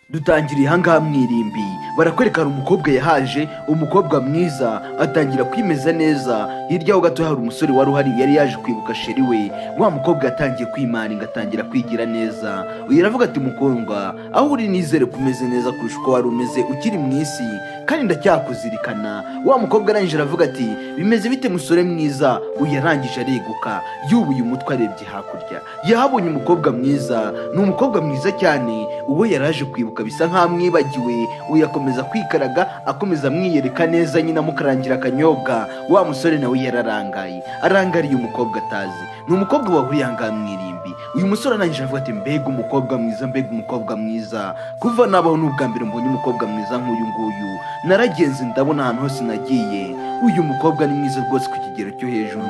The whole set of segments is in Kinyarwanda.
dutangiriye ahangaha mwirimbi barakwerekana umukobwa yahaje, umukobwa mwiza atangira kwimeza neza. Hirya ho gato hari umusore wari uhari yari yaje kwibuka sheri we. Wa mukobwa yatangiye kwimaninga atangira kwigira neza. Uyu aravuga ati mukundwa, aho uri nizere kumeze neza kurusha uko wari umeze ukiri mu isi, kandi ndacyakuzirikana. Wa mukobwa arangije aravuga ati bimeze bite musore mwiza? Uyu yarangije areguka yubuye umutwe arebye hakurya, yahabonye umukobwa mwiza. Ni umukobwa mwiza cyane, uwo yaraje kwibuka bisa nkaho amwibagiwe. Uyu akomeza kwikaraga akomeza amwiyereka neza, nyina amukarangira akanyobwa. Wa musore nawe yararangaye, arangariye umukobwa atazi. Ni umukobwa wahuriye ahangaha mwirimbi. Uyu musore arangije avuga ati mbega umukobwa mwiza, mbega umukobwa mwiza. Kuva nabaho n'ubwa mbere mbonye umukobwa mwiza nk'uyu nguyu, naragenze ndabona ahantu hose nagiye. Uyu mukobwa ni mwiza rwose ku kigero cyo hejuru.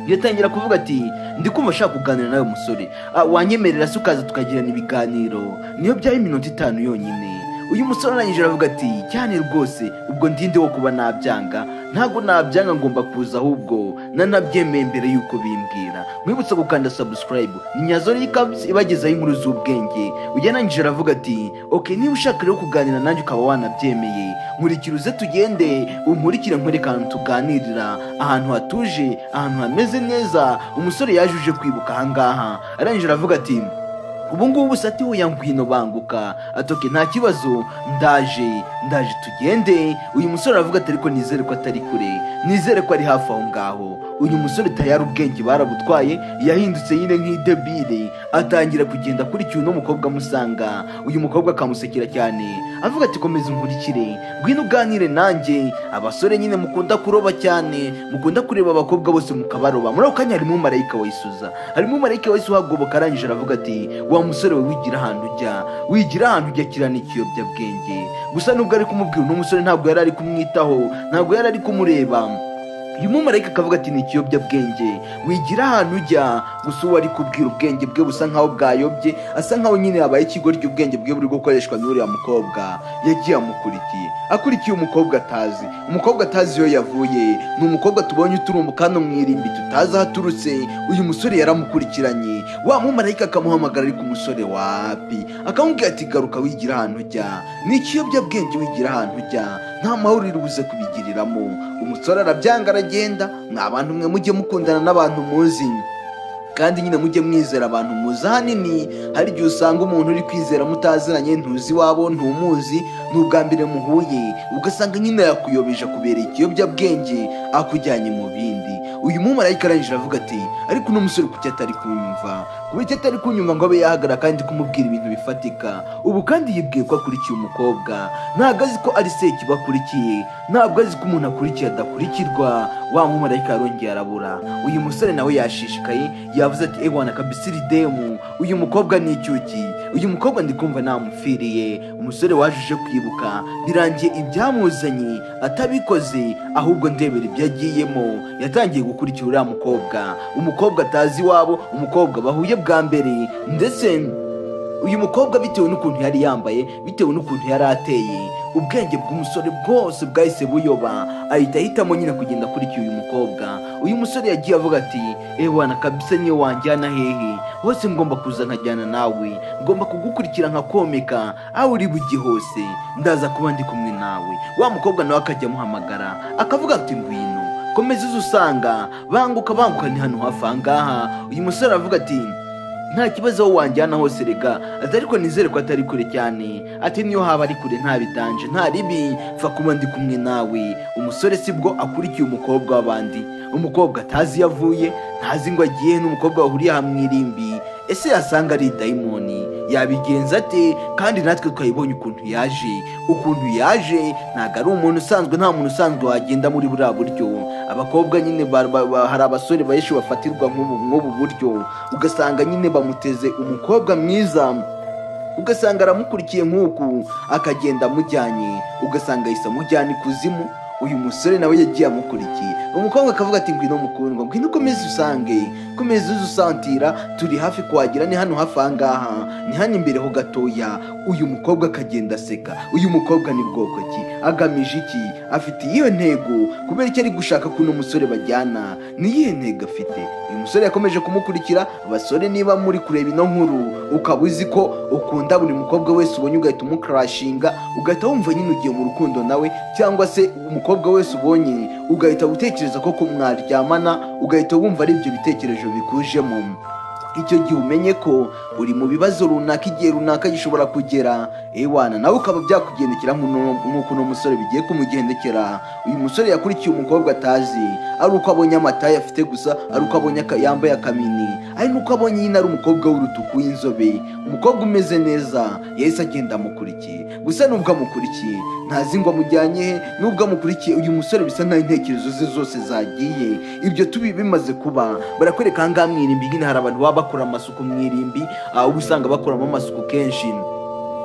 Yatangira kuvuga ati ndi kumva ashaka kuganira nawe musore, wanyemerera se ukaza tukagirana ibiganiro, niyo byaba iminota 5 yonyine. Uyu musore arangije aravuga ati cyane rwose, ubwo ndinde wo kuba nabyanga? Ntago nabyanga, ngomba kuza, ahubwo nanabyemeye mbere yuko bimbwira. Mwibutsa gukanda subscribe, ni Nyazori Kabs ibagezaho inkuru z'ubwenge. Uyu arangije aravuga ati okay, niba ushaka rero kuganira nanjye ukaba wanabyemeye, nkurikira uze tugende unkurikire nkwereka ahantu tuganirira, ahantu hatuje, ahantu hameze neza. Umusore yaje uje kwibuka ahangaha, arangije aravuga ati ubu ngubu sati uya ngwino banguka. Atoke nta kibazo, ndaje tugende. Uyu musore aravuga ati ariko nizere ko atari kure, nizere ko ari hafi aho ngaho. Uyu musore tayari ubwenge barabutwaye, yahindutse nyine nk'idebile, atangira kugenda akurikiye uno mukobwa amusanga. Uyu mukobwa akamusekera cyane avuga ati komeza unkurikire, ngwino uganire nanjye. Abasore nyine mukunda kuroba cyane, mukunda kureba abakobwa bose mukabaroba. Muri ako kanya harimo marayika wa Isuza, harimo marayika wa Isuza uhagoboka. Arangije aravuga ati wa musore we, wigira ahantu ujya kirana ikiyobyabwenge. Gusa nubwo ari kumubwira, uno musore ntabwo yari ari kumwitaho, ntabwo yari ari kumureba. Uyu mumarayika akavuga ati ni ikiyobyabwenge, wigira ahantu ujya. Gusa uwo ari kubwira ubwenge bwe busa nkaho bwayobye, asa nkaho nyine yabaye ikigoryi, ubwenge bwe buri gukoreshwa n'uriya mukobwa. Yagiye akurikiye umukobwa atazi, umukobwa atazi iyo yavuye. Ni umukobwa tubonye uturumbuka hano mwirimbi tutazi aho aturutse. Uyu musore yaramukurikiranye, wa mumarayika akamuhamagara, ariko umusore wapi, akamubwira ati garuka, wigira ahantu ujya, ni ikiyobyabwenge, wigira ahantu ujya, nta mahoro uri buze kubigiriramo. Umusore arabyanga aragenda. Mwa bantu mwe mujye mukundana n'abantu muzi, kandi nyine mujye mwizera abantu muzi. Ahanini hari igihe usanga umuntu uri kwizera mutaziranye, ntuzi wabo, ntumuzi, n'ubwa mbere muhuye, ugasanga nyine yakuyobeje kubereye ikiyobyabwenge, akujyanye mu bindi. Uyu mumarayika arangije aravuga ati ariko uno musore kuki atari kunyumva, kubera atari kunyumva ngo abe yahagarara kandi kumubwira ibintu bifatika. Ubu kandi yibwiye ko akurikiye umukobwa, ntabwo azi ko ari Sekibi akurikiye, ntabwo azi ko umuntu akurikiye adakurikirwa. Wa mumarayika yarongeye arabura. Uyu musore nawe yashishikaye, yavuze ati ewana kabisiri demu, uyu mukobwa ni icyuki, uyu mukobwa ndikumva namupfiriye. Umusore waje uje kwibuka, birangiye ibyamuzanye atabikoze, ahubwo ndebera ibyo agiyemo. Yatangiye gukurikira uriya mukobwa, umukobwa atazi iwabo, umukobwa bahuye bwa mbere. Ndetse uyu mukobwa bitewe n'ukuntu yari yambaye, bitewe n'ukuntu yari ateye, ubwenge bw'umusore bwose bwahise buyoba. Ahitamo nyine kugenda akurikiye uyu mukobwa. Uyu musore yagiye avuga ati ewana kabisa, niyo wanjyana hehe hose ngomba kuza nkajyana nawe, ngomba kugukurikira nkakomeka, aho uri bujye hose ndaza kuba ndi kumwe nawe. Wa mukobwa nawe akajya amuhamagara akavuga ati ngwino, komeza uza usanga, banguka ni hano hafi ahangaha. Uyu musore aravuga ati nta kibazo aho wanjyana hose rega, ariko nizere ko atari kure cyane. Ati niyo haba ari kure nta bidanje, nta ribi, pfa kuba ndi kumwe nawe. Umusore sibwo akurikiye umukobwa w'abandi, umukobwa atazi yavuye, ntazi ngo agiye. N'umukobwa wahuriye hamwe irimbi, ese yasanga ari dayimoni, yabigenza ate? Kandi natwe twayibonye ukuntu yaje, ntago ari umuntu usanzwe, nta muntu usanzwe wagenda muri buriya buryo. Abakobwa nyine hari abasore benshi bafatirwa nk'ubu buryo, ugasanga nyine bamuteze umukobwa mwiza, ugasanga aramukurikiye nk'uku, akagenda amujyanye, ugasanga ahise amujyana ikuzimu. uyu musore nawe yagiye amukurikiye. Umukobwa akavuga ati ngwino mukundwa, ngwino ukomeze usange, komeza uze usantira, turi hafi kuhagera, ni hano hafi ahangaha, ni hano imbere ho gatoya. Uyu mukobwa akagenda aseka. Uyu mukobwa ni bwoko ki? Agamije iki? Afite iyo ntego? Kubera icyo ari gushaka ko uno musore bajyana? Ni iyihe ntego afite? Uyu musore yakomeje kumukurikira. Abasore, niba muri kureba ino nkuru ukaba uzi ko ukunda buri mukobwa wese ubonye ugahita umukrashinga, ugahita wumva nyine ugiye mu rukundo nawe, cyangwa se umukobwa wese ubonye ugahita utekereza ko mwaryamana, ugahita wumva ari ibyo bitekerezo bikujemo, icyo gihe umenye ko uri mu bibazo runaka, igihe runaka gishobora kugera ewana nawe ukaba byakugendekera nk'uko uno musore bigiye kumugendekera. Uyu musore yakurikiye umukobwa atazi, ari uko abonye amataye afite gusa, ari uko abonye yambaye akamini, ari nuko abonye nyine ari umukobwa w'urutuku w'inzobe, umukobwa umeze neza, yahise agenda amukurikiye. Gusa nubwo amukurikiye ntazi ngo amujyanye he, nubwo amukurikiye uyu musore bisa nkaho intekerezo ze zose zagiye. Ibyo bimaze kuba, barakwereka ahangaha mu irimbi nyine hari abantu baba bakora amasuku mu irimbi, uba usanga bakoramo amasuku kenshi.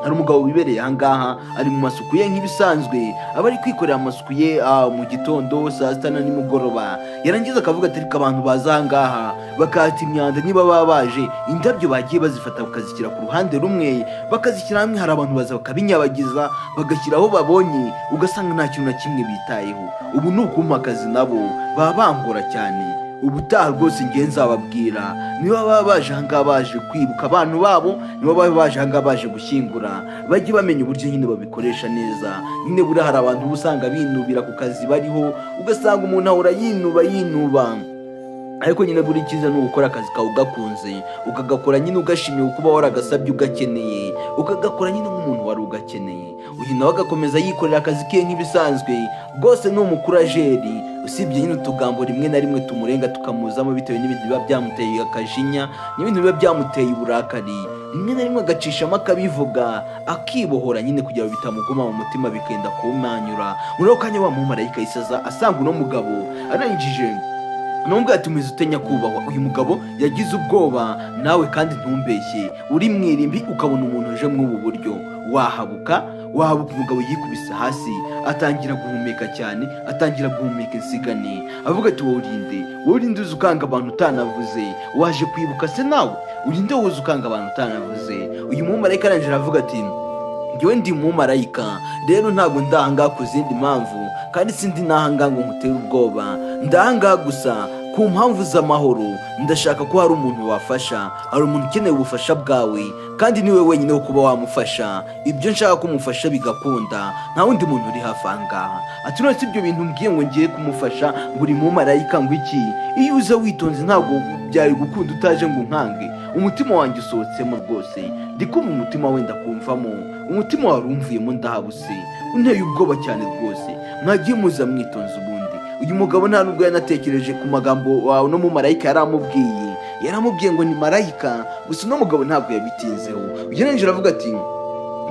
Hari umugabo wibereye ahangaha ari mu masuku ye nk'ibisanzwe, aba ari kwikorera amasuku ye mu gitondo, saa sita na nimugoroba. Yarangiza akavuga ati reka abantu baza ahangaha bakahata imyanda, niba baba baje indabyo bagiye bazifata bakazishyira ku ruhande rumwe, bakazishyira hamwe, hari abantu baza bakabinyabagiza bagashyira aho babonye, ugasanga nta kintu na kimwe bitayeho. Ubu ni ukumpa akazi, nabo baba bangora cyane. Ubutaha rwose ngiye nzababwira, niba baba baje ahangaha baje kwibuka abantu babo, niba baba baje ahangaha baje gushyingura, bajye bamenya uburyo nyine babikoresha neza. Nyine buriya hari abantu uba usanga binubira ku kazi bariho, ugasanga umuntu ahora yinuba, ariko nyine buri cyiza ni ugukora akazi kawe ugakunze, ukagakora nyine ugashimiye kuba waragasabye ugakeneye, ukagakora nyine nk'umuntu wari ugakeneye. Uyu nawe agakomeza yikorera akazi ke nk'ibisanzwe, rwose ni umukurajeri, usibye nyine utugambo rimwe na rimwe tumurenga tukamuzamo bitewe n'ibintu biba byamuteye akajinya, n'ibintu biba byamuteye uburakari, rimwe na rimwe agacishamo akabivuga, akibohora nyine kugira ngo bitamuguma mu mutima bikenda kumanyura. Muri ako kanya wa mumarayika yisaza asanga uno mugabo arangije nubwo yatumiza utenya kubahwa. Uyu mugabo yagize ubwoba, nawe kandi ntumbeshye, uri mu irimbi ukabona umuntu uje mw'ubu buryo, wahabuka. Umugabo yikubise hasi, atangira guhumeka cyane, atangira guhumeka insigane, avuga ati wowe urinde uzi ukanga abantu utanavuze, waje kwibuka se nawe? Urinde wowe ukanga abantu utanavuze? Uyu mumarayika arangije aravuga ati njyewe ndi umumarayika, rero ntabwo ndahangaha ku zindi mpamvu, kandi sindi nahangaha ngo nkutere ubwoba, ndahangaha gusa ku mpamvu z'amahoro. Ndashaka ko hari umuntu wafasha, hari umuntu ukeneye ubufasha bwawe, kandi niwe wenyine wo kuba wamufasha. Ibyo nshaka kumufasha bigakunda, nta wundi muntu uri hafi ahangaha. Ati none ibyo bintu mbwiye ngo ngiye kumufasha ngo uri mumarayika ngo iki? Iyo uza witonze ntabwo byari gukunda utaje ngo nkange. Umutima wanjye usohotsemo rwose, ndi kumva umutima wenda kumvamo, umutima wari umvuyemo ndahabuse, unteye ubwoba cyane rwose. Mwagiye muza mwitonze ubundi. Uyu mugabo nta nubwo yanatekereje ku magambo wawe no mumarayika yaramubwiye ngo ni marayika, gusa uno mugabo ntabwo yabitinzeho. Ugereranyije aravuga ati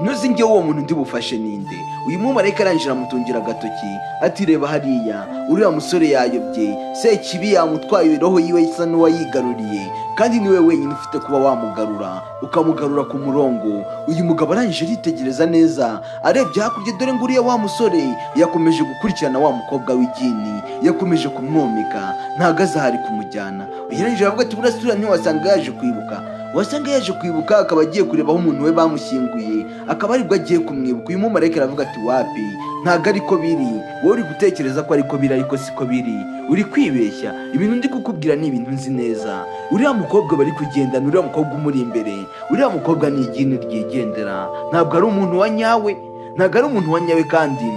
ntuzi njye uwo muntu ndi bufashe ninde? Uyu mumarayika arangije amutungira agatoki ati reba hariya, uriya musore yayobye, Sekibi yamutwaye roho yiwe isa n'uwayigaruriye, kandi niwe wenyine ufite kuba wamugarura, ukamugarura ku murongo. Uyu mugabo arangije aritegereza neza, arebye hakurya, dore ngo uriya wa musore yakomeje gukurikirana wa mukobwa w'igini, yakomeje kumwomeka, ntago azahari kumujyana. Yarangije aravuga ati burasura ntiwasanga yaje kwibuka, wasanga yaje kwibuka akaba agiye kureba aho umuntu we bamushyinguye, akaba aribwo agiye kumwibuka. Uyu mumarayika aravuga ati wapi, ntago ariko biri, wowe uri gutekereza ko ariko biri, ariko siko biri, uri kwibeshya. Ibintu ndi kukubwira ni ibintu nzi neza. Uriya mukobwa bari kugendana, uriya mukobwa umuri imbere, uriya mukobwa ni igini ryigendera, ntabwo ari umuntu wa nyawe, kandi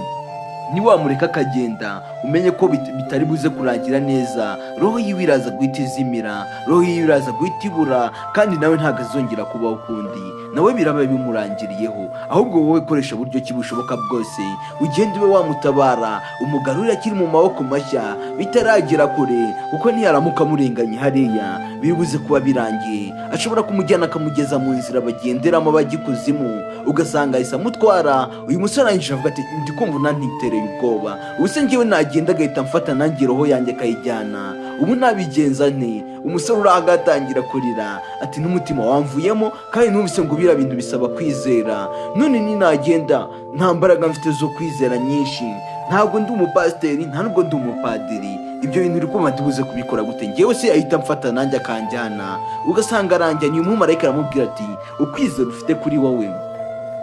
niwamureka akagenda umenye ko bitari buze kurangira neza. Roho yiwe iraza guhita izimira, roho yiwe iraza guhita ibura, kandi nawe ntabwo azongera kubaho ukundi, nawe biraba bimurangiriyeho. Ahubwo wowe koresha uburyo ki bushoboka bwose, ugende ube wamutabara, umugarurire akiri mu maboko mashya bitaragera kure, kuko ntiyaramuka amurenganye hariya bibuze kuba birangiye. Ashobora kumujyana akamugeza mu nzira bagenderamo bajya ikuzimu, ugasanga ahise amutwara. Uyu musore arangije avuga ati ndi kumva unantitereye ubwoba, ubuse njyewe nagenda agahita mfata nanjye roho yanjye akayijyana, ubu nabigenza nte? Umusore urahaga atangira kurira ati n'umutima wamvuyemo, kandi numvise ngo biriya bintu bisaba kwizera, none ninagenda nta mbaraga mfite zo kwizera nyinshi, ntabwo ndi umupasiteri, nta nubwo ndi umupadiri, ibyo bintu uri kumva ndibuze kubikora gute? Ngewe se ahita amfata nanjye akanjyana, ugasanga aranjyanye, umumarayika aramubwira ati ukwizera ufite kuri wowe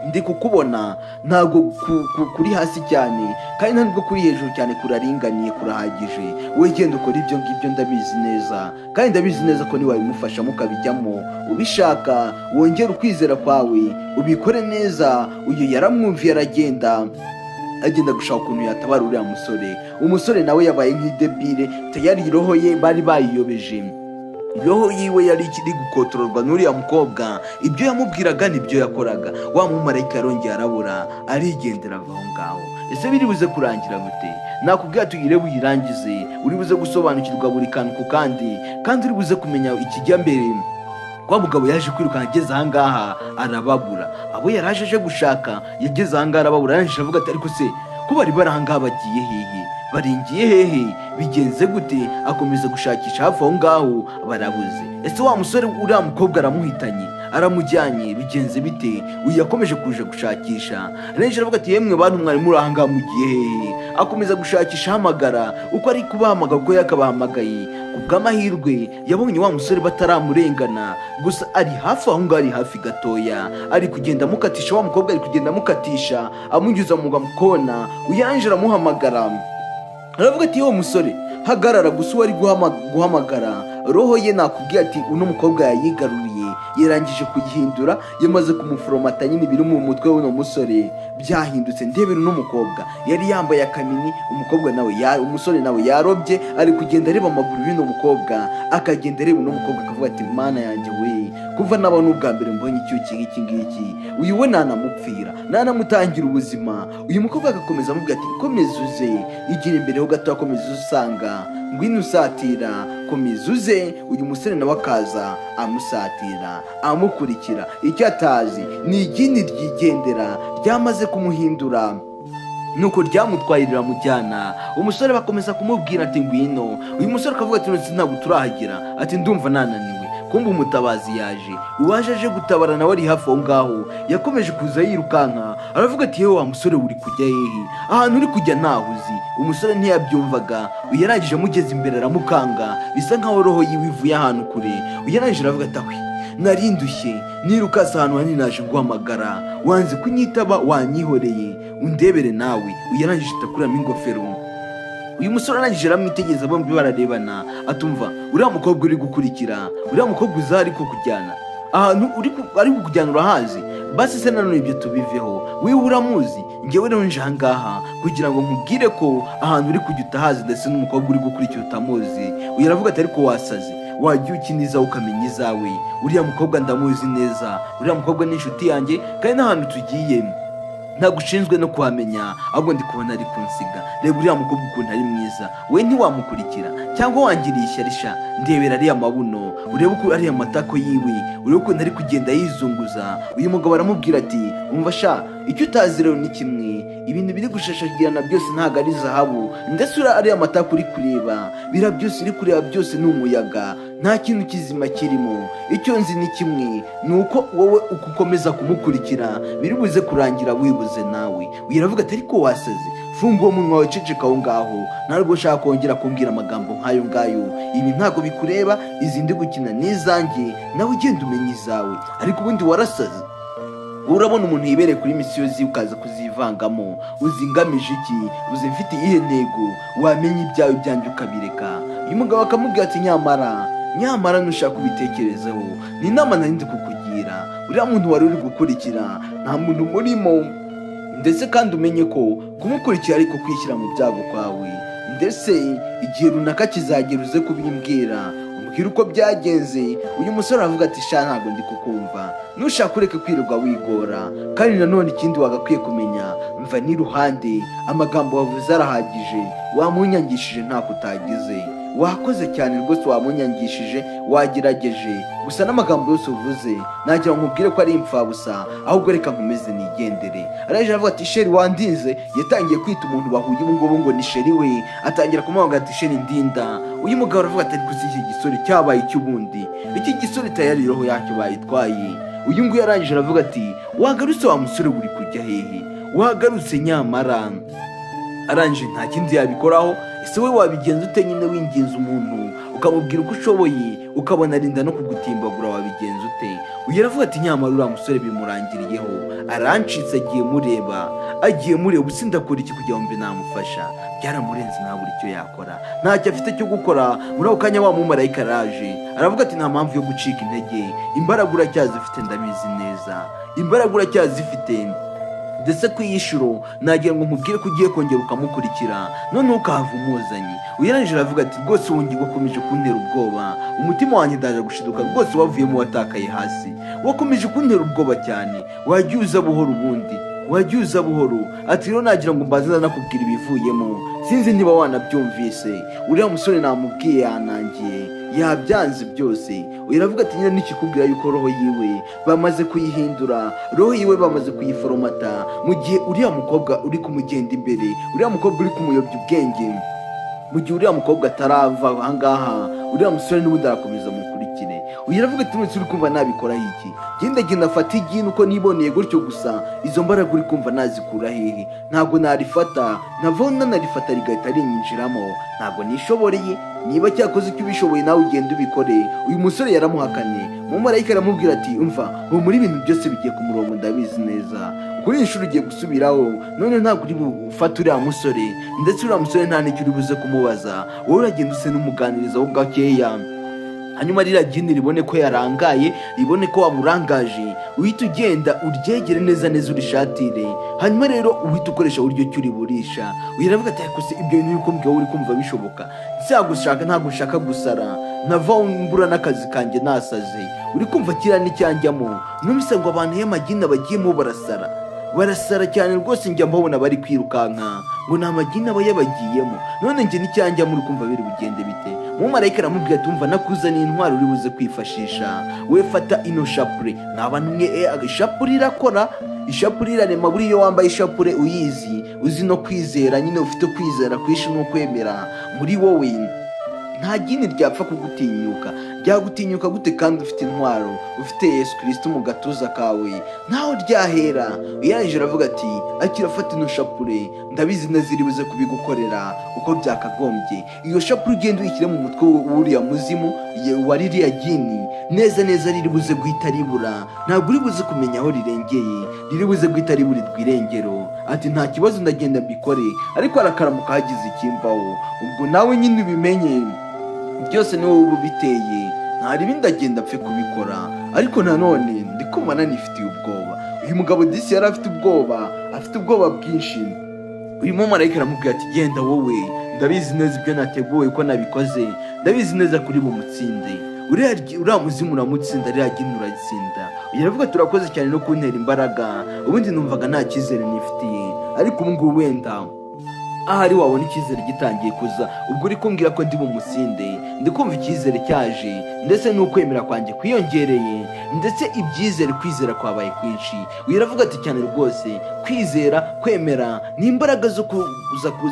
ndi kukubona ntabwo kuri hasi cyane kandi ntabwo kuri hejuru cyane, kuraringaniye, kurahagije, wowe genda ukora ibyo ngibyo, ndabizi neza kandi ndabizi neza ko niwabimufasha mukabijyamo ubishaka, wongera ukwizera kwawe ubikore neza. Uyu yaramwumviye, agenda gushaka ukuntu yatabara uriya musore. Umusore nawe yabaye nk'idebire, tayari roho ye bari bayiyobeje, roho yiwe yari ikiri gukotororwa n'uriya mukobwa, ibyo yamubwiraga nibyo yakoraga. Wa mumarayika yarongeye arabura, arigendera ava aho ngaho. Ese biri buze kurangira gute? Nakubwira tugire wirangize, uri buze gusobanukirwa buri kantu ku kandi uri buze kumenya ikijya mbere. Kwa mugabo yaje kwiruka, ageze aha ngaha arababura, abo yaraje aje gushaka yageze aha ngaha arababura. Arangije avuga ati ariko se ko bari aha ngaha bagiye hehe, baringiye hehe, bigenze gute? Akomeza gushakisha hafi aho ngaho, barabuze. Ese wa musore uriya mukobwa aramuhitanye, aramujyanye, bigenze bite? Uyu yakomeje kuja gushakisha. Arangije aravuga ati yemwe bantu mwari muri aha ngaha mugiye hehe? Akomeza gushakisha, hamagara, uko ari kubahamagara uko yakabahamagaye. Kubw'amahirwe yabonye wa musore bataramurengana, gusa ari hafi aho ngaho, ari hafi gatoya, ari kugenda amukatisha. Wa mukobwa ari kugenda amukatisha, amunyuza mu kona. Uyu arangije aramuhamagara, aravuga ati yewe musore hagarara. Gusa uwo ari guhamagara roho ye nakubwiye ati uno mukobwa yayigaruriye, yarangije kuyihindura, yamaze kumuforomata nyine ibiri mu mutwe w'uno musore byahindutse. Ndebera uno mukobwa yari yambaye akamini, umusore nawe yarobye, ari kugenda areba amaguru y'uno mukobwa, akagenda areba uno mukobwa, akavuga ati mana yanjye we, kuva nabona ubwa mbere mbonye iki ngiki, uyu we nanamupfira, nanamutangira ubuzima. Uyu mukobwa agakomeza amubwira ati komeza uze, igira imbere ho gato, akomeza usanga ngwino usatira, komeza uze. Uyu musore nawe akaza amusatira, amukurikira. Icyo atazi ni igini ryigendera ryamaze kumuhindura, nuko ryamutwaye riramujyana. Umusore bakomeza kumubwira ati ngwino. Uyu musore akavuga ati ntabwo turahagera, ati ndumva nananiwe. Kumbe umutabazi yaje, uwaje aje gutabara nawe ari hafi aho ngaho, yakomeje kuza yirukanka. Aravuga ati yewe wa musore uri kujya hehe? Ahantu uri kujya ntahuzi. Umusore ntiyabyumvaga, uyarangije amugeze imbere aramukanga, bisa nkaho roho yiwe ivuye ahantu kure. Uyarangije aravuga ati ahwi, narindushye nirukase ahantu hanini, naje guhamagara, wanze kunyitaba, wanyihoreye, undebere nawe. Uyarangije atakuramo ingofero. Uyu musore arangije aramwitegereza, bombi bararebana, atumva uriya mukobwa uri gukurikira, uriya mukobwa uza ari kukujyana ahantu ari kukujyana urahazi? Basi se nanone ibyo tubiveho, wiwe uramuzi, ngewe rero nje aha ngaha kugira ngo nkubwire ko ahantu uri kujya utahazi, ndetse n'umukobwa uri gukurikira utamuzi. Uyu aravuga ati ariko wasaze, wajya ukiniza ukamenya izawe, uriya mukobwa ndamuzi neza, uriya mukobwa ni inshuti yanjye, kandi n'ahantu tugiye ntabwo ushinzwe no kuhamenya, ahubwo ndi kubona ari kunsiga. Reba uriya mukobwa ukuntu ari mwiza, we ntiwamukurikira cyangwa wangiriye ishyarisha? Ndebera ariya mabuno, urebe uko ariya matako yiwe, urebe ukuntu ari kugenda yizunguza. Uyu mugabo aramubwira ati umva sha, icyo utazi rero ni kimwe, ibintu biri gushashagirana byose ntabwo ari zahabu, ndetse ariya matako uri kureba, bira byose uri kureba byose ni umuyaga, nta kintu kizima kirimo. Icyo nzi ni kimwe, ni uko wowe uko ukomeza kumukurikira biri buze kurangira wibuze nawe. Uyaravuga ati ariko wasaze, funga uwo munwa wawe, ceceka aho ngaho, ntabwo ushaka kongera kumbwira amagambo nk'ayo ngayo, ibi ntabwo bikureba, izi ndi gukina n'izanjye, nawe ugenda umenya izawe. Ariko ubundi warasaze, urabona umuntu yibereye kuri misiyo ziwe ukaza kuzivangamo, uzingamije iki? uzi mfite iyihe ntego? Wamenya ibyawe byanjye ukabireka. Uyu mugabo akamubwira ati nyamara nushaka kubitekerezaho, ni inama nari ndi kukugira. Uriya muntu wari uri gukurikira nta muntu murimo, ndetse kandi umenye ko kumukurikira ariko kwishyira mu byago kwawe, ndetse igihe runaka kizagera uze kubimbwira, umbwira uko byagenze. Uyu musore aravuga ati sha, ntabwo ndi kukumva, nushaka ureke kwirirwa wigora. Kandi nanone ikindi wagakwiye kumenya, mva n'iruhande, amagambo wavuze arahagije, wamunyangishije ntako utagize. Wakoze cyane rwose, wamunyangishije, wagerageje, gusa n'amagambo yose uvuze nagira ngo nkubwire ko ari impfabusa, ahubwo reka nkomeze nigendere. Araje aravuga ati sheri wandinze. Yatangiye kwita umuntu bahuye ubu ngubu ngo ni sheri we, atangira kumuhamagara ati sheri ndinda. Uyu mugabo aravuga ati ariko iki gisore cyabaye icy'ubundi, iki gisore tayari roho yacyo bayitwaye. Uyu nguyu arangije aravuga ati wagarutse wa musore uri kujya hehe? Wagarutse nyamara. arangije nta kindi yabikoraho. Ese we wabigenza ute nyine winginze umuntu ukamubwira uko ushoboye ukabona arinda no kugutimbagura, wabigenza ute? uyu aravuga ati nyamara uriya musore bimurangiriyeho, arancitse, agiye mureba ubu sindakora iki kugira ngo mbe namufasha, byaramurenze ntabura icyo yakora, ntacyo afite cyo gukora. muri ako kanya wa mumarayika araje aravuga ati nta mpamvu yo gucika intege, imbaraga uracyazifite, ndabizi neza, imbaraga uracyazifite, ndetse ku iyishuro nagira ngo nkubwire ko ugiye kongera ukamukurikira, noneho ukahava umuzanye. uyarangije aravuga ati rwose wongeye wakomeje kuntera ubwoba, umutima wanjye ndaje gushiduka rwose, wavuyemo watakaye hasi, wakomeje kuntera ubwoba cyane, wagiye uza buhoro ubundi, wagiye uza buhoro. ati rero nagira ngo mbanze nakubwira ibivuyemo, sinzi niba wanabyumvise. uriya musore namubwiye yanangiye, yabyanze byose. uravuga ati nyine nikikubwira yuko roho yiwe bamaze kuyihindura, roho yiwe bamaze kuyiforomata, mu gihe uriya mukobwa uri kumugenda imbere, uriya mukobwa uri kumuyobya ubwenge, mu gihe uriya mukobwa atarava ahangaha, uriya musore n'ubundi arakomeza mukurikire. uravuga ati none uri kumva nabikoraho iki? genda afata igi nuko niboneye gutyo gusa, izo mbaraga uri kumva nazikura hehe? ntabwo narifata, navaho nanarifata rigahita rinyinjiramo, ntabwo nishoboreye. niba cyakoze icyo ubishoboye nawe ugenda ubikore. uyu musore yaramuhakanye. umumarayika aramubwira ati umva, ubu muri ibintu byose bigiye ku murongo, ndabizi neza, kuri iyi nshuro ugiye gusubiraho, none ntabwo uri bufate uriya musore, ndetse uriya musore nta n'icyo uri buze kumubaza, wowe uragenda use n'umuganirizaho gakeya, hanyuma ririya jini ribone ko yarangaye, ribone ko wamurangaje, uhita ugenda uryegere neza urishatire, hanyuma rero uhita ukoresha uburyo ki uriburisha. uravuga ati ariko se ibyo bintu uri kumbwira uri kumva bishoboka? ntabwo ushaka gusara, nava mbura n'akazi kanjye nasaze, uri kumva kiriya n'icyanjyamo. numvise ngo abantu y'amagini bagiyemo barasara cyane rwose, njya mbabona bari kwirukanka ngo nta magini aba yabagiyemo, none njye n'icyanjyamo uri kumva biri bugende bite? umumarayika aramubwira ati umva, nakuzaniye intwaro uri buze kwifashisha, we fata ino shapure. nta mwe ishapure irakora, ishapure irarema. buriya wambaye ishapure uyizi, uzi no kwizera, nyine ufite kwizera kwinshi no kwemera muri wowe, nta gini ryapfa kugutinyuka. ryagutinyuka gute kandi ufite intwaro, ufite Yesu Kristo mu gatuza kawe? ntaho ryahera. uyarangije aravuga ati akira, fata ino shapure, ndabizi neza iri buze kubigukorera uko byakagombye. iyo shapure ugenda uyishyire mu mutwe w'uriya muzimu wa ririya gini, neza riri buze guhita ribura, ntabwo uri buze kumenya aho rirengeye, riri buze guhita riburirwa irengero. ati nta kibazo, ndagenda mbikore. ariko arakaramuka hagize ikimvaho, ubwo nawe nyine ubimenye, byose ni wowe ubiteye, ntari ibindi agenda apfe kubikora. ariko nanone ndikumva nanifitiye ubwoba. uyu mugabo disi yari afite ubwoba bwinshi. uyu mumarayika aramubwira ati genda wowe, ndabizi neza ibyo nateguye ko nabikoze, ndabizi neza kuri bumutsinde, uriya muzimu uramutsinda, ririya gini uratsinda. uravuga turakoze cyane no kuntera imbaraga, ubundi numvaga nta cyizere nifitiye, ariko ubu ngubu wenda ahari wabona icyizere gitangiye kuza. ubwo uri kumbwira ko ndi bumutsinde, ndi kumva icyizere cyaje, ndetse n'ukwemera kwanjye kwiyongereye, ndetse kwizera kwabaye kwinshi. uravuga ati cyane rwose, kwizera, kwemera ni imbaraga zo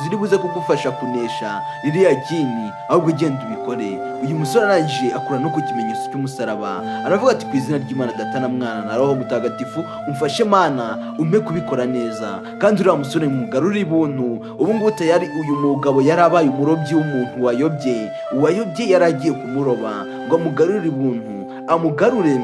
ziri buze kugufasha kunesha ririya gini, ahubwo ugenda ubikore. uyu musore arangije akura no ku kimenyetso cy'umusaraba, aravuga ati ku izina ry'Imana Data na Mwana na Roho Mutagatifu, umfashe Mana, umpe kubikora neza. kandi uriya musore mugarure ibuntu. ubu ngubu tayari uyu mugabo yari abaye umurobyi w'umuntu uwayobye yari agiye kumuroba, ngo amugarure ibuntu, amugarure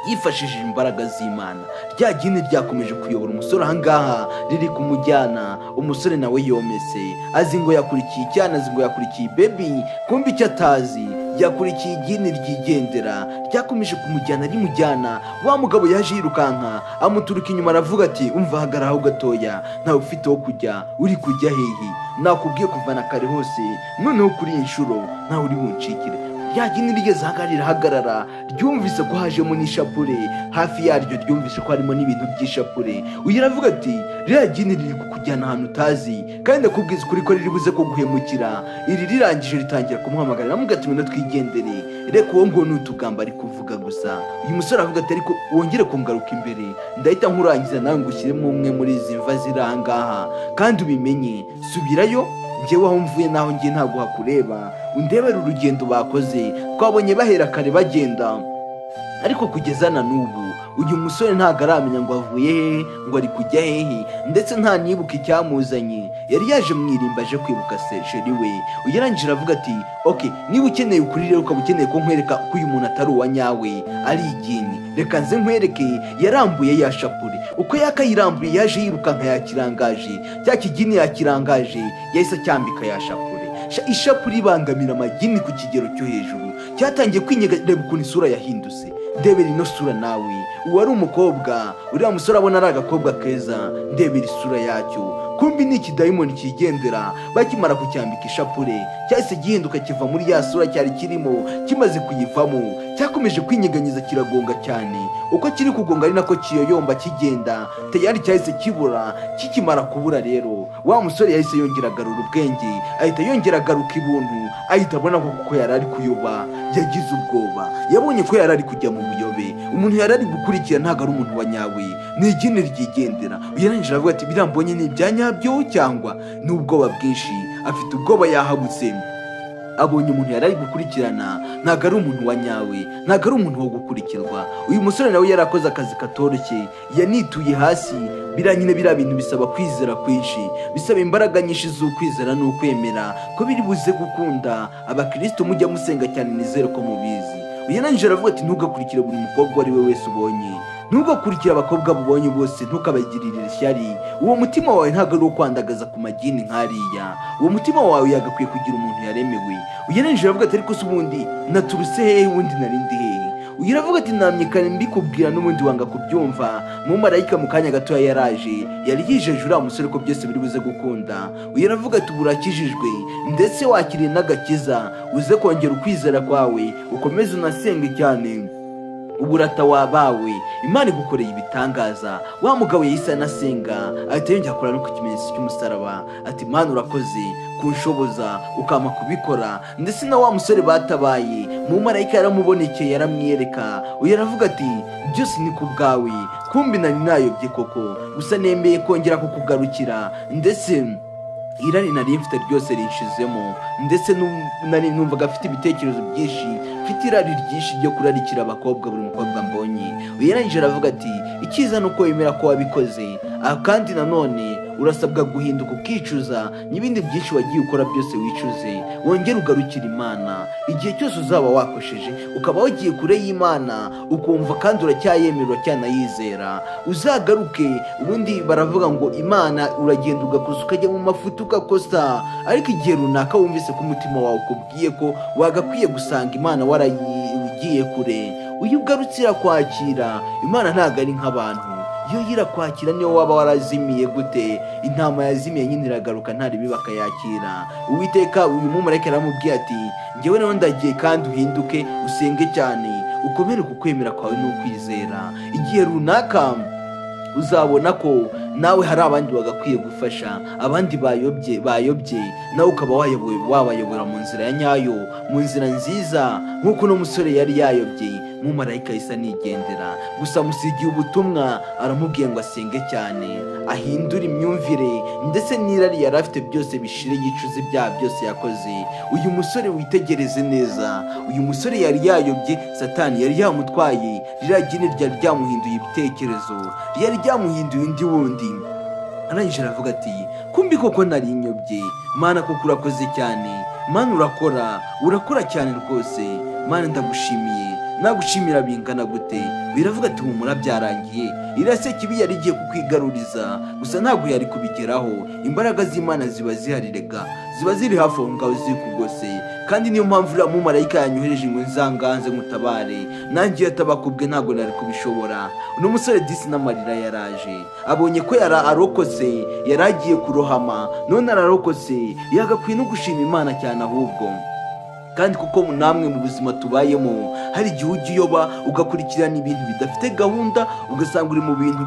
yifashishije imbaraga z'Imana. rya gini ryakomeje kuyobora umusore ahangaha, riri kumujyana. umusore nawe yometse, azi ngo yakurikiye icyana, azi ngo yakurikiye bebi, kumva icyo atazi, yakurikiye igini ryigendera, ryakomeje kumujyana rimujyana. wa mugabo yaje yirukanka, amuturuka inyuma, aravuga ati umva, hagararaho gatoya, ntawe ufite aho kujya, uri kujya hehe? nakubwiye kuvana kare hose, noneho kuri iyi nshuro ntawe uri buncikire. rya gini rigeze ahangaha rirahagarara, ryumvise ko hajemo n'ishapure, hafi yaryo ryumvise ko harimo n'ibintu by'ishapure. uyu aravuga ati ririya gini riri kukujyana ahantu utazi, kandi ndakubwiza ukuri ko riri buze kuguhemukira. iri rirangije ritangira kumuhamagara, aramubwira ati ngwino twigendere, reka uwo nguwo n'utugamba ari kuvuga gusa. uyu musore aravuga ati ariko wongere kungaruka imbere, ndahita nkurangiza nawe ngushyiremo umwe muri izi mva ziri ahangaha, kandi ubimenye, subirayo, njyewe aho mvuye naho ngiye ntabwo hakureba, undebere urugendo bakoze, twabonye bahera kare bagenda, ariko kugeza na n'ubu uyu musore ntabwo aramenya ngo avuye hehe, ngo ari kujya hehe, ndetse nta nibuka icyamuzanye. Yari yaje mu irimbi aje kwibuka sheri we. Uyarangije aravuga ati okay, niba ukeneye ukuri rero ukaba ukeneye ko nkwereka ko uyu muntu atari uwa nyawe, ari igini, reka nze nkwereke. Yarambuye ya shapure, uko yakayirambuye yaje yirukanka yakirangaje, cya kigini yakirangaje yahise acyambika ya shapure. Ishapure ibangamira amagini ku kigero cyo hejuru, cyatangiye kwinyega. Reba ukuntu isura yahindutse, ndebera ino sura nawe. Uwo ari umukobwa, uriya musore abona ari agakobwa keza, ndebera isura yacyo. Kumbi ni ikidayimoni kigendera. Bakimara kucyambika ishapure, cyahise gihinduka kiva muri ya sura cyari kirimo. Kimaze kuyivamo, cyakomeje kwinyeganyiza kiragonga cyane. Uko kiri kugonga ari nako kiyoyomba kigenda, tayari cyahise kibura. Kikimara kubura rero, wa musore yahise yongera agarura ubwenge, ahita yongera agaruka ibuntu, ahita abona ko yari ari kuyoba. Yagize ubwoba, yabonye ko yari ari kujya mu buyobe. Umuntu yari ari gukurikira ntabwo ari umuntu wa nyawe, ni igini ryigendera. Uyarangije aravuga ati birambonye ni ibya nyabyo cyangwa ni ubwoba bwinshi. Afite ubwoba yahabutse, abonye umuntu yari ari gukurikirana ntabwo ari umuntu wa nyawe, ntabwo ari umuntu wo gukurikirwa. Uyu musore nawe yari akoze akazi katoroshye, yanituye hasi. Biranyine biriya bintu bisaba kwizera kwinshi, bisaba imbaraga nyinshi z'ukwizera n'ukwemera ko biri buze gukunda. Abakristo mujya musenga cyane, nizere ko mubizi. Uyarangije aravuga ati ntugakurikire buri mukobwa uwo ari we wese ubonye, ntugakurikire abakobwa bubonye bose, ntukabagirire ishyari. Uwo mutima wawe ntabwo ari uwo kwandagaza ku magini nk'ariya. Uwo mutima wawe yagakwiye kugira umuntu yaremewe. Uyarangije aravuga ati ariko se ubundi naturutse hehe, ubundi narindi hehe? Uyaravuga ati namyekane mbikubwira n'ubundi wanga kubyumva. Mumarayika mu kanya gatoya yaraje, yari yijeje uriya musore ko byose biri buze gukunda. Uyaravuga ati uburakijijwe ndetse wakiriye n'agakiza, uze kongera ukwizera kwawe, ukomeze unasenge cyane. Uburata wabawe, Imana igukoreye ibitangaza. Wa mugabo yahise anasenga, ahita yongera akora no ku kimenyetso cy'umusaraba. Ati Mana urakoze kunshoboza ukama kubikora. Ndetse na wa musore batabaye, mumarayika yaramubonekeye yaramwiyereka. Uyaravuga ati byose ni ku bwawe. Kumbi nari nayobye koko, gusa nemeye kongera kukugarukira. Ndetse irari nari mfite ryose rinshizemo, ndetse nari numvaga afite ibitekerezo byinshi, mfite irari ryinshi ryo kurarikira abakobwa, buri mukobwa mbonye. Uyarangije aravuga ati icyiza nuko wemera ko wabikoze, kandi nanone urasabwa guhinduka ukicuza, n'ibindi byinshi wagiye ukora byose wicuze, wongere ugarukira Imana. Igihe cyose uzaba wakosheje ukaba wagiye kure y'Imana, ukumva kandi uracyayemera, uracyanayizera, uzagaruke. Ubundi baravuga ngo Imana uragenda ugakosa, ukajya mu mafuta ugakosa, ariko igihe runaka wumvise ko umutima wawe ukubwiye ko wagakwiye gusanga Imana waragiye kure, uyu ugarutsira kwakira Imana. Ntabwo ari nk'abantu, iyo yirakwakira niyo waba warazimiye gute, intama yazimiye nyine iragaruka ntaribi bakayakira. Uwiteka uyu mumarayika aramubwiye ati njyewe nawe ndagiye kandi uhinduke usenge cyane, ukomere ku kwemera kwawe n'ukwizera. Igihe runaka uzabona ko nawe hari abandi bagakwiye gufasha, abandi bayobye, nawe ukaba wabayobora mu nzira ya nyayo, mu nzira nziza nk'uko uno musore yari yayobye. Mumarayika isa nigendera, gusa musigiye ubutumwa, aramubwiye ngo asenge cyane, ahindure imyumvire, ndetse n'irari yari afite byose bishire, yicuze ibyaha byose yakoze. Uyu musore witegereze neza, uyu musore yari yayobye, Satani yari yamutwaye, ririya gini ryari ryamuhinduye ibitekerezo, ryari ryamuhinduye undi wundi. Arangije aravuga ati kumbi koko nari inyobye. Mana koko urakoze cyane, Mana urakora cyane rwose. Mana ndagushimiye, nagushimira bingana gute. Biravuga ati humura byarangiye, irase kibi yari igiye kukwigaruriza, gusa ntabwo yari kubigeraho. Imbaraga z'Imana ziba zihari, rega ziba ziri hafi aho ngaho zikugose, kandi niyo mpamvu uriya mumarayika yanyohereje ngo nzanganze mutabare. Nanjye atabakubwe ntabwo nari kubishobora. Uno musore disi n'amarira yaraje, abonye ko arokotse, yari agiye kurohama, none ararokotse. Yagakwiye no gushima Imana cyane ahubwo. Kandi kuko namwe mu buzima tubayemo hari igihe ujya uyoba ugakurikirana ibintu bidafite gahunda, ugasanga uri mu bintu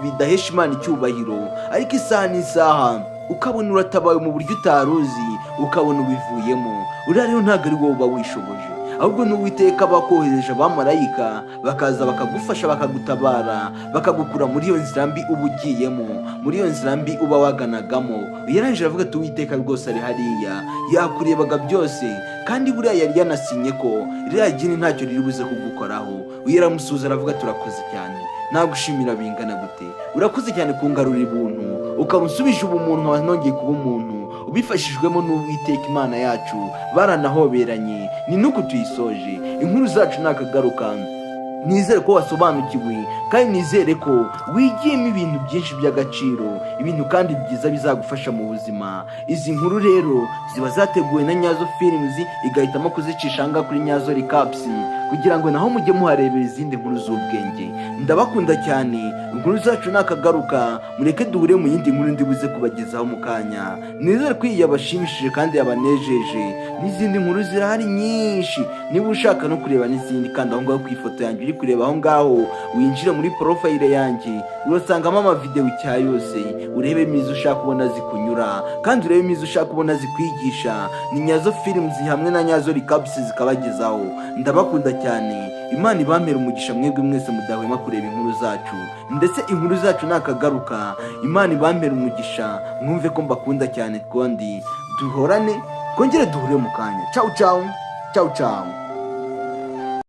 bidahesha Imana icyubahiro, ariko isaha n'isaha ukabona uratabaye mu buryo utaruzi, ukabona ubivuyemo. Uriya rero ntabwo ari wowe uba wishoboje, ahubwo n'Uwiteka bakohereje abamarayika bakaza bakagufasha, bakagutabara, bakagukura muri iyo nzira mbi uba ugiyemo, muri iyo nzira mbi uba waganagamo. Yarangije aravuga ati Uwiteka rwose ari hariya, yakurebaga byose, kandi buriya yari yanasinye ko ririya gini ntacyo riri buze kugukoraho. Yaramusuhuza aravuga turakoze cyane, nagushimira bingana gute, urakoze cyane kungarurira ubuntu, ukaba unsubije ubumuntu, nkaba nongeye kuba umuntu, ubifashijwemo n'Uwiteka Imana yacu. Baranahoberanye, ni nuko tuyisoje. Inkuru zacu nakagaruka. Nizere ko wasobanukiwe, kandi nizere ko wigiyemo ibintu byinshi by'agaciro, ibintu kandi byiza bizagufasha mu buzima. Izi nkuru rero ziba zateguwe na Nyazo Films, igahitamo kuzicisha ngaha kuri Nyazo Recaps, kugira ngo naho mujye muharebera izindi nkuru z'ubwenge. Ndabakunda cyane. Inkuru zacu nakagaruka, mureke duhure mu yindi nkuru ndibuze kubagezaho mu kanya. Nizere ko iyi yabashimishije kandi yabanejeje. N'izindi nkuru zirahari nyinshi, niba ushaka no kureba n'izindi, kandi aho ngaho ku ifoto yanjye uri kureba aho ngaho, winjire muri profile yanjye, urasangamo amavideo icya yose, urebemo izo ushaka kubona zikunyura, kandi urebemo izo ushaka kubona zikwigisha. Ni Nyazo Films hamwe na Nyazo Recaps zikabagezaho. Ndabakunda cyane. Imana ibamere umugisha mwebwe mwese mudahwema kureba inkuru zacu, ndetse inkuru zacu nakagaruka. Imana ibamere umugisha, mwumve ko mbakunda cyane, kandi duhorane, kongere duhure mu kanya. Ciao ciao, ciao ciao.